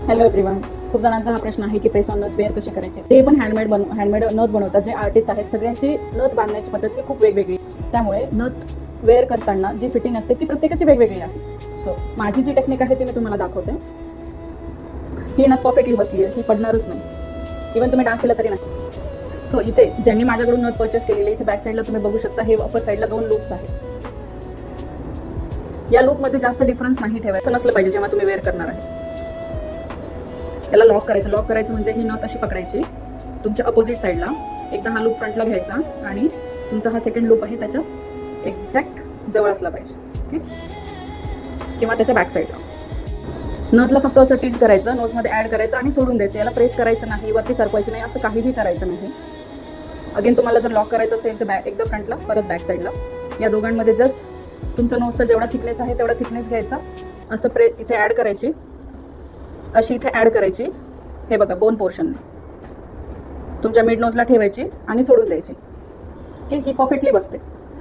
Hello everyone. खूप जणांचा हा प्रश्न आहे की प्रेस ऑन नथ वेअर कसे करायचे. ते पण हँडमेड नथ बनवतात. जे आर्टिस्ट आहेत सगळ्यांची नथ बांधण्याची पद्धत ही खूप वेगवेगळी. त्यामुळे नथ वेअर करताना जी फिटिंग असते ती प्रत्येकाची वेगवेगळी आहे. सो माझी जी टेक्निक आहे ती मी तुम्हाला दाखवते. ही नथ परफेक्टली बसली आहे, ही पडणारच नाही. इव्हन तुम्ही डान्स केला तरी नाही. सो इथे ज्यांनी माझ्याकडून नथ परचेस केलेली, इथे बॅक साईडला तुम्ही बघू शकता, हे अपर साईडला 2 लूप्स आहेत. या लूपमध्ये जास्त डिफरन्स नाही ठेवायचं नसलं पाहिजे जेव्हा तुम्ही वेअर करणार आहे. याला लॉक करायचं म्हणजे ही नथ अशी पकडायची तुमच्या अपोजिट साईडला. एकदा हा लूप फ्रंटला घ्यायचा आणि तुमचा हा सेकंड लूप आहे त्याच्या एक्झॅक्ट जवळ असला पाहिजे. ओके, किंवा त्याच्या बॅक साईडला. नथला फक्त असं टिल्ट करायचं, नोजमध्ये ॲड करायचं आणि सोडून द्यायचं. याला प्रेस करायचं नाही, वरती सरकवायचं नाही, असं काहीही करायचं नाही. अगेन तुम्हाला जर लॉक करायचं असेल तर एकदा फ्रंटला परत बॅक साईडला. या दोघांमध्ये जस्ट तुमचा नोजचा जेवढा थिकनेस आहे तेवढा थिकनेस घ्यायचा. असं इथे ॲड करायची, अशी इथे ॲड करायची. हे बघा, बोन पोर्शन तुमच्या मिड नोजला ठेवायची आणि सोडून द्यायची. की ही परफेक्टली बसते.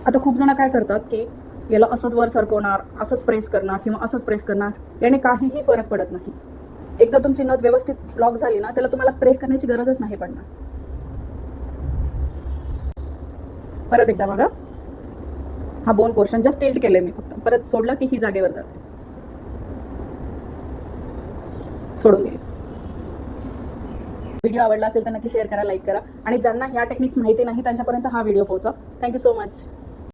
आता खूप जण काय करतात की याला असंच वर सरकवणार, असंच प्रेस करणार किंवा असंच प्रेस करणार, याने काहीही फरक पडत नाही. एकदा तुमची नथ व्यवस्थित लॉक झाली ना, त्याला तुम्हाला प्रेस करण्याची गरजच नाही पडणार. परत एकदा बघा, हा बोन पोर्शन जस्ट टिल्ट केलंय मी, फक्त परत सोडला की ही जागेवर जाते. सोडून गेली. व्हिडिओ आवडला असेल तर नक्की शेअर करा, लाईक करा आणि ज्यांना ह्या टेक्निक्स माहिती नाही त्यांच्यापर्यंत हा व्हिडिओ पोहोचवा. Thank you so much.